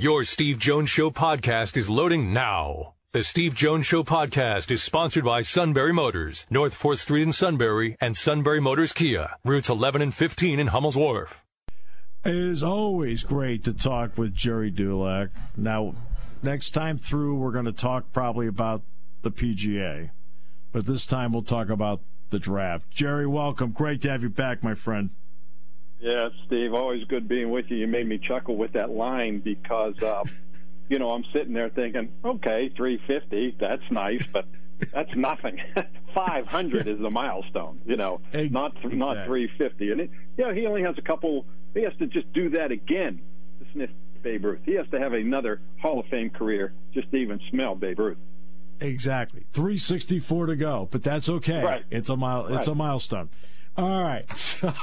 Your Steve Jones Show podcast is loading now. The Steve Jones Show podcast is sponsored by Sunbury Motors, North 4th Street in Sunbury, and Sunbury Motors Kia, routes 11 and 15 in Hummel's Wharf. It is always great to talk with Gerry Dulac. Now, next time through, we're going to talk probably about the PGA. But this time we'll talk about the draft. Gerry, welcome. Great to have you back, my friend. Yeah, Steve, always good being with you. You made me chuckle with that line because, I'm sitting there thinking, okay, 350, that's nice, but that's nothing. 500 is the milestone, not 350. And, he only has a couple. He has to just do that again to sniff Babe Ruth. He has to have another Hall of Fame career just to even smell Babe Ruth. Exactly. 364 to go, but that's okay. Right. It's a milestone. All right. So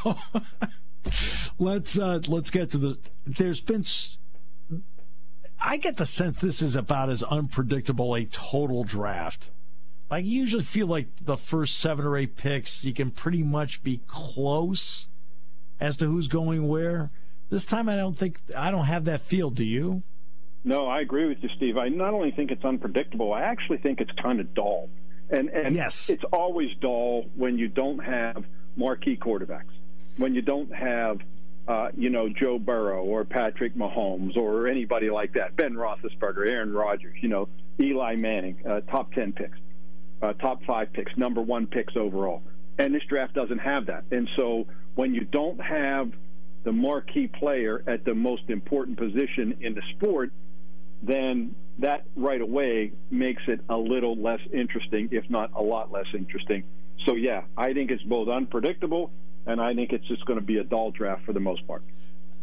let's get to the. There's been. I get the sense this is about as unpredictable a total draft. I usually feel like the first 7 or 8 picks, you can pretty much be close as to who's going where. This time, I don't have that feel. Do you? No, I agree with you, Steve. I not only think it's unpredictable, I actually think it's kind of dull. And yes, it's always dull when you don't have marquee quarterbacks, when you don't have Joe Burrow or Patrick Mahomes or anybody like that, Ben Roethlisberger, Aaron Rodgers, Eli Manning, top 10 picks, top 5 picks, number 1 picks overall. And this draft doesn't have that. And so when you don't have the marquee player at the most important position in the sport, then that right away makes it a little less interesting, if not a lot less interesting. So, yeah, I think it's both unpredictable, and I think it's just going to be a dull draft for the most part.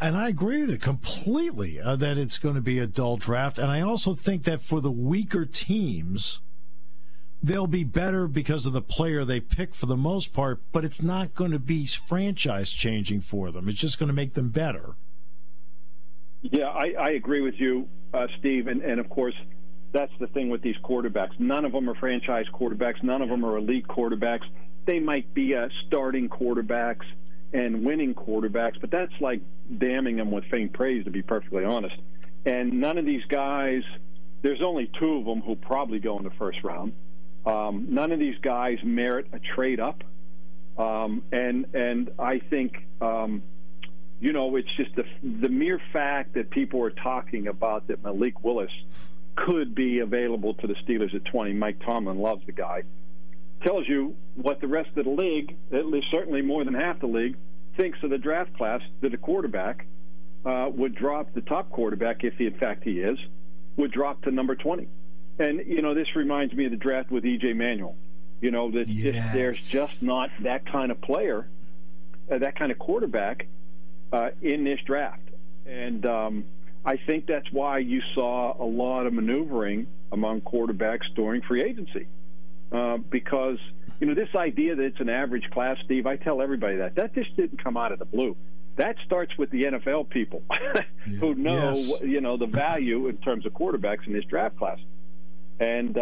And I agree with you completely that it's going to be a dull draft. And I also think that for the weaker teams, they'll be better because of the player they pick for the most part, but it's not going to be franchise-changing for them. It's just going to make them better. Yeah, I agree with you, Steve. And, of course, that's the thing with these quarterbacks. None of them are franchise quarterbacks. None of them are elite quarterbacks. They might be starting quarterbacks and winning quarterbacks, but that's like damning them with faint praise, to be perfectly honest. And none of these guys, there's only 2 of them who probably go in the first round. None of these guys merit a trade up. And I think, it's just the mere fact that people are talking about that Malik Willis could be available to the Steelers at 20. Mike Tomlin loves the guy. Tells you what the rest of the league, at least certainly more than half the league, thinks of the draft class, that a quarterback would drop, the top quarterback, if in fact he is, would drop to number 20. And, this reminds me of the draft with E.J. Manuel. There's just not that kind of player, that kind of quarterback in this draft. And I think that's why you saw a lot of maneuvering among quarterbacks during free agency. Because, this idea that it's an average class, Steve, I tell everybody that just didn't come out of the blue. That starts with the NFL people who know, the value in terms of quarterbacks in this draft class. And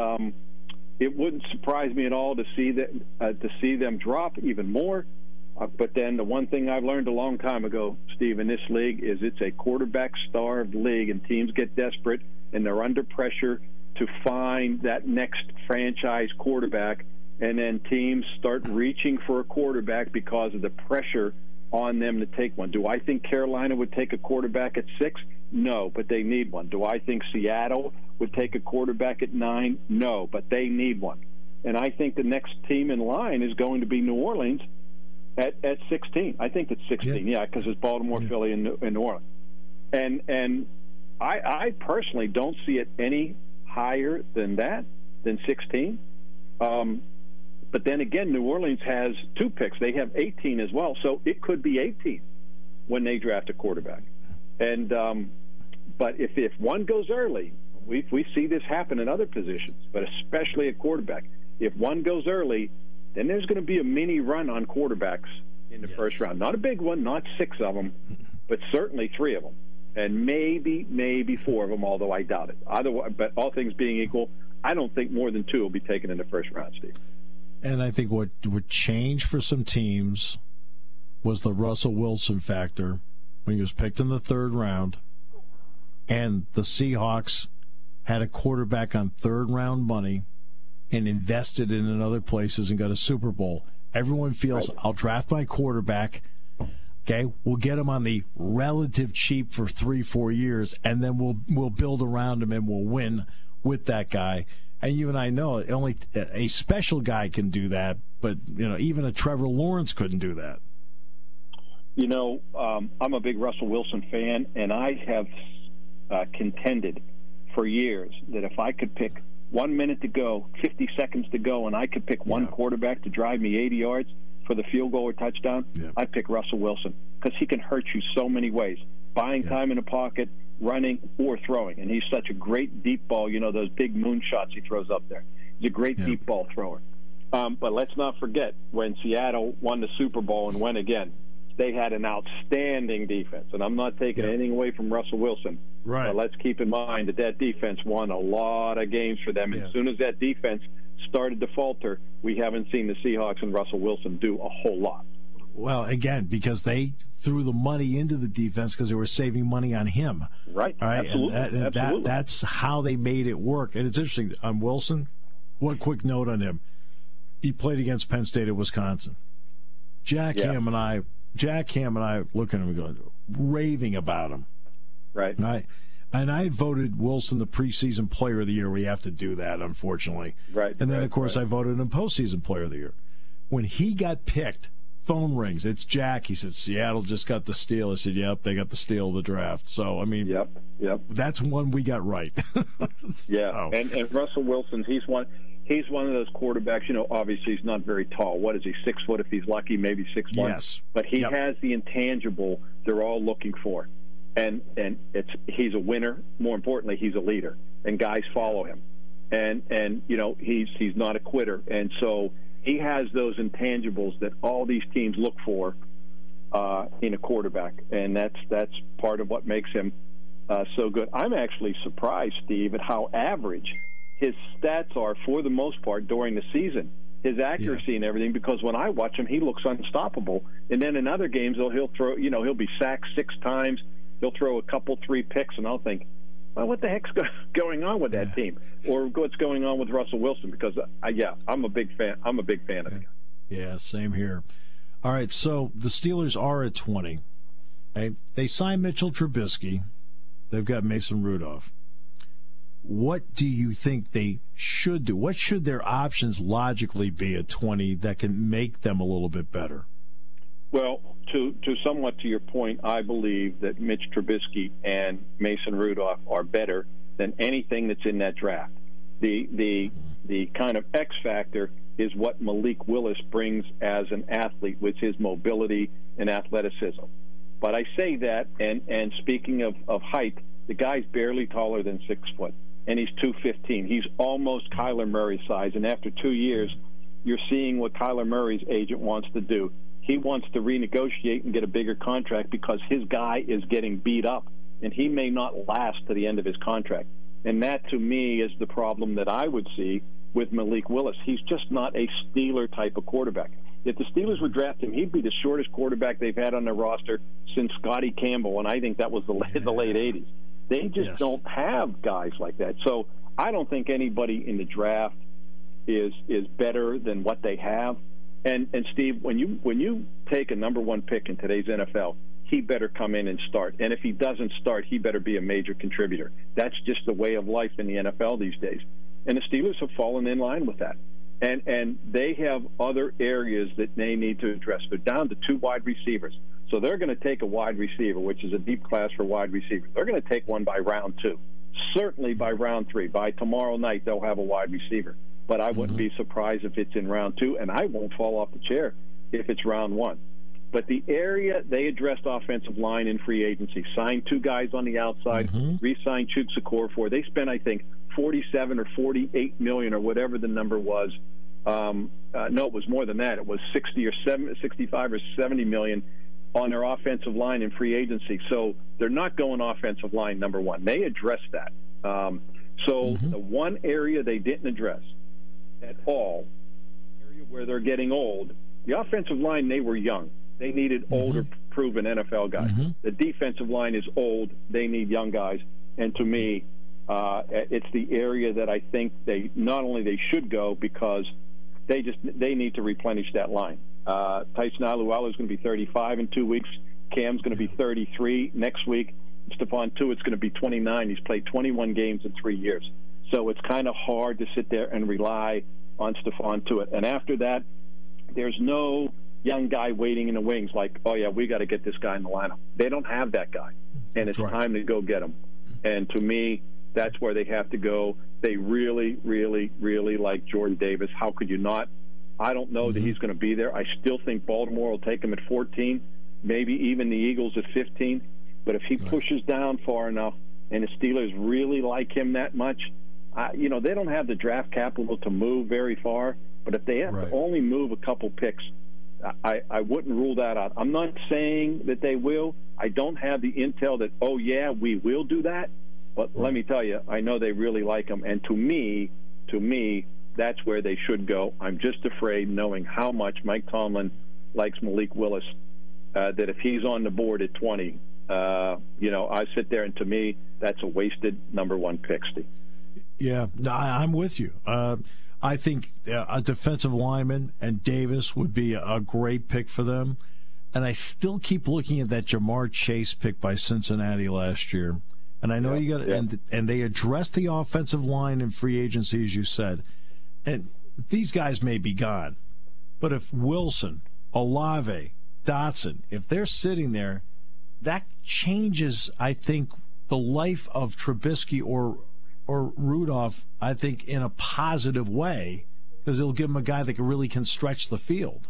it wouldn't surprise me at all to see them drop even more. But then the one thing I've learned a long time ago, Steve, in this league is it's a quarterback-starved league, and teams get desperate, and they're under pressure to find that next franchise quarterback, and then teams start reaching for a quarterback because of the pressure on them to take one. Do I think Carolina would take a quarterback at 6? No, but they need one. Do I think Seattle would take a quarterback at 9? No, but they need one. And I think the next team in line is going to be New Orleans at 16. I think it's 16, because it's Baltimore, Philly, and New Orleans. And I personally don't see it any higher than 16. But then again, New Orleans has 2 picks. They have 18 as well, so it could be 18 when they draft a quarterback. And but if one goes early, we see this happen in other positions, but especially at quarterback. If one goes early, then there's going to be a mini run on quarterbacks in the first round. Not a big one, not 6 of them, but certainly 3 of them. And maybe 4 of them, although I doubt it. But all things being equal, I don't think more than 2 will be taken in the first round, Steve. And I think what would change for some teams was the Russell Wilson factor when he was picked in the 3rd round. and the Seahawks had a quarterback on third-round money and invested it in other places and got a Super Bowl, everyone feels, I'll draft my quarterback, okay, we'll get him on the relative cheap for 3-4 years, and then we'll build around him and we'll win with that guy. And you and I know only a special guy can do that, but even a Trevor Lawrence couldn't do that. I'm a big Russell Wilson fan, and I have contended for years that if I could pick 1 minute to go, 50 seconds to go, and I could pick one quarterback to drive me 80 yards for the field goal or touchdown, I'd pick Russell Wilson because he can hurt you so many ways. Buying time in the pocket, running, or throwing. And he's such a great deep ball, those big moon shots he throws up there. He's a great deep ball thrower. But let's not forget, when Seattle won the Super Bowl and went again, they had an outstanding defense. And I'm not taking anything away from Russell Wilson. Right. But let's keep in mind that defense won a lot of games for them. And as soon as that defense started to falter, we haven't seen the Seahawks and Russell Wilson do a whole lot. Well, again, because they threw the money into the defense because they were saving money on him. Right. All right. Absolutely. Absolutely. That's how they made it work. And it's interesting. On Wilson, one quick note on him. He played against Penn State at Wisconsin. Jack Ham and I looking at him and going, raving about him. Right. And I voted Wilson the preseason player of the year. We have to do that, unfortunately. Right. And then, of course, I voted him postseason player of the year. When he got picked, phone rings. It's Jack. He said, Seattle just got the steal. I said, yep, they got the steal of the draft. So, I mean, yep. That's one we got right. Yeah. And Russell Wilson, he's one of those quarterbacks, obviously he's not very tall. What is he, 6 foot if he's lucky, maybe 6'1"? Yes. But he has the intangible they're all looking for. And he's a winner. More importantly, he's a leader. And guys follow him. And he's not a quitter. And so he has those intangibles that all these teams look for in a quarterback. And that's part of what makes him so good. I'm actually surprised, Steve, at how average his stats are for the most part during the season, his accuracy and everything, because when I watch him, he looks unstoppable. And then in other games, he'll throw, he'll be sacked 6 times. He'll throw a couple, 3 picks, and I'll think, well, what the heck's going on with that team? Or what's going on with Russell Wilson? Because, I'm a big fan. I'm a big fan of him. Yeah, same here. All right, so the Steelers are at 20. Okay? They signed Mitchell Trubisky. They've got Mason Rudolph. What do you think they should do? What should their options logically be at 20 that can make them a little bit better? Well, to somewhat to your point, I believe that Mitch Trubisky and Mason Rudolph are better than anything that's in that draft. The kind of X factor is what Malik Willis brings as an athlete with his mobility and athleticism. But I say that, and speaking of height, the guy's barely taller than 6 foot. And he's 215. He's almost Kyler Murray's size. And after 2 years, you're seeing what Kyler Murray's agent wants to do. He wants to renegotiate and get a bigger contract because his guy is getting beat up, and he may not last to the end of his contract. And that, to me, is the problem that I would see with Malik Willis. He's just not a Steeler type of quarterback. If the Steelers would draft him, he'd be the shortest quarterback they've had on their roster since Scotty Campbell, and I think that was the late 80s. They just don't have guys like that. So I don't think anybody in the draft is better than what they have. And Steve, when you take a number 1 pick in today's NFL, he better come in and start. And if he doesn't start, he better be a major contributor. That's just the way of life in the NFL these days. And the Steelers have fallen in line with that. And they have other areas that they need to address. They're down to 2 wide receivers. So they're going to take a wide receiver, which is a deep class for wide receivers. They're going to take one by round 2. Certainly by round 3. By tomorrow night, they'll have a wide receiver. But I wouldn't be surprised if it's in round 2, and I won't fall off the chair if it's round 1. But the area they addressed offensive line in free agency, signed 2 guys on the outside, re-signed Chukwuemeka for. They spent, I think, $47 or $48 million or whatever the number was. No, it was more than that. It was 65 or 70 million on their offensive line in free agency. So they're not going offensive line number 1. They addressed that. The one area they didn't address at all, area where they're getting old, the offensive line, they were young. They needed older, proven NFL guys. The defensive line is old. They need young guys. And to me, it's the area that I think they should go because they need to replenish that line. Tyson Alualu is going to be 35 in 2 weeks. Cam's going to be 33 next week. Stephon Tuitt's going to be 29. He's played 21 games in 3 years. So it's kind of hard to sit there and rely on Stephon Tuitt. And after that, there's no young guy waiting in the wings like, oh, yeah, we got to get this guy in the lineup. They don't have that guy, and it's time to go get him. And to me, that's where they have to go. They really, really, really like Jordan Davis. How could you not? I don't know that he's going to be there. I still think Baltimore will take him at 14, maybe even the Eagles at 15. But if he pushes down far enough and the Steelers really like him that much, they don't have the draft capital to move very far. But if they have to only move a couple picks, I wouldn't rule that out. I'm not saying that they will. I don't have the intel that, oh, yeah, we will do that. But let me tell you, I know they really like him. And to me, that's where they should go. I'm just afraid, knowing how much Mike Tomlin likes Malik Willis, that if he's on the board at 20, I sit there, and to me, that's a wasted number one pick, Steve. Yeah, I'm with you. I think a defensive lineman and Davis would be a great pick for them. And I still keep looking at that Jamar Chase pick by Cincinnati last year. And I know and they addressed the offensive line in free agency, as you said. And these guys may be gone. But if Wilson, Olave, Dotson, if they're sitting there, that changes, I think, the life of Trubisky or Rudolph, I think, in a positive way, because it'll give him a guy that really can stretch the field.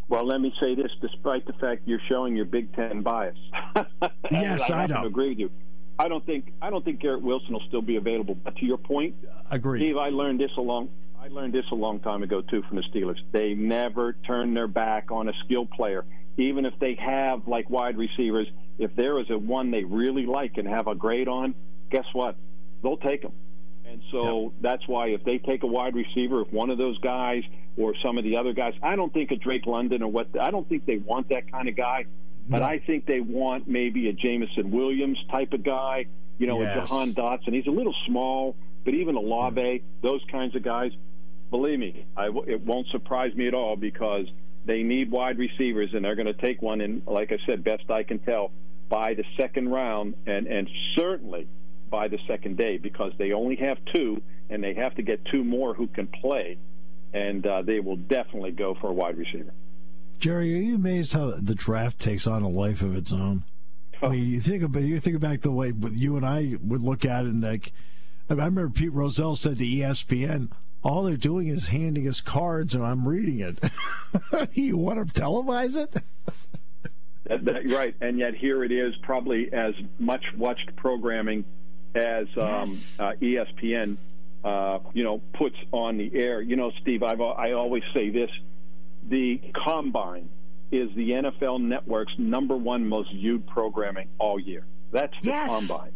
Well, let me say this, despite the fact you're showing your Big Ten bias. Yes, I know. I agree with you. I don't think Garrett Wilson will still be available. But to your point, agree. Steve, I learned this a long time ago too from the Steelers. They never turn their back on a skilled player, even if they have like wide receivers. If there is a one they really like and have a grade on, guess what? They'll take them. And so that's why if they take a wide receiver, if one of those guys or some of the other guys, I don't think a Drake London I don't think they want that kind of guy. But I think they want maybe a Jameson Williams type of guy, a Jahan Dotson. He's a little small, but even Olave, those kinds of guys, believe me, it won't surprise me at all because they need wide receivers, and they're going to take one in, like I said, best I can tell, by the second round and certainly by the second day because they only have two, and they have to get two more who can play, and they will definitely go for a wide receiver. Gerry, are you amazed how the draft takes on a life of its own? I mean, you think back the way you and I would look at it, and I remember Pete Rozelle said to ESPN, all they're doing is handing us cards, and I'm reading it. You want to televise it? Right, and yet here it is, probably as much watched programming as ESPN, puts on the air. Steve, I always say this. The Combine is the NFL Network's number one most viewed programming all year. That's the Combine.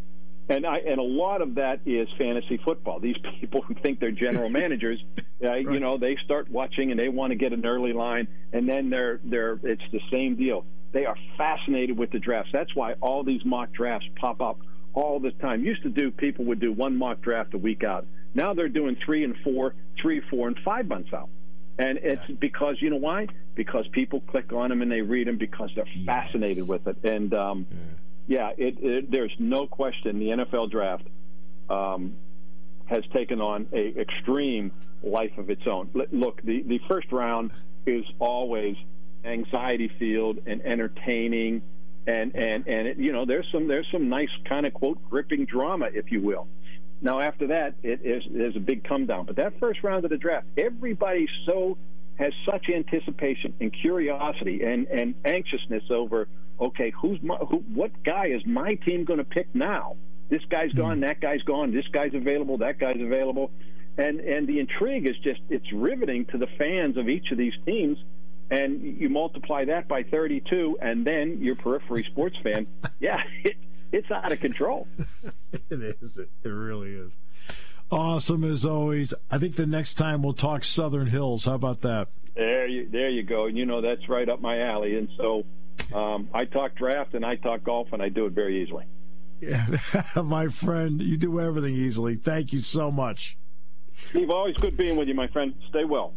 And a lot of that is fantasy football. These people who think they're general managers, they start watching and they want to get an early line, and then it's the same deal. They are fascinated with the drafts. That's why all these mock drafts pop up all the time. People would do one mock draft a week out. Now they're doing 3 and 4, 3, 4, and 5 months out. And it's because, you know why? Because people click on them and they read them because they're fascinated with it. And, there's no question the NFL draft has taken on an extreme life of its own. Look, the first round is always anxiety-filled and entertaining. And there's some nice kind of, quote, gripping drama, if you will. Now, after that, there's a big come down. But that first round of the draft, everybody has such anticipation and curiosity and anxiousness over, okay, what guy is my team going to pick now? This guy's gone, that guy's gone, this guy's available, that guy's available. And the intrigue is it's riveting to the fans of each of these teams. And you multiply that by 32, and then your periphery sports fan, it's out of control. It is. It really is. Awesome as always. I think the next time we'll talk Southern Hills. How about that? There you go. That's right up my alley. And so I talk draft and I talk golf, and I do it very easily. My friend, you do everything easily. Thank you so much. Steve, always good being with you, my friend. Stay well.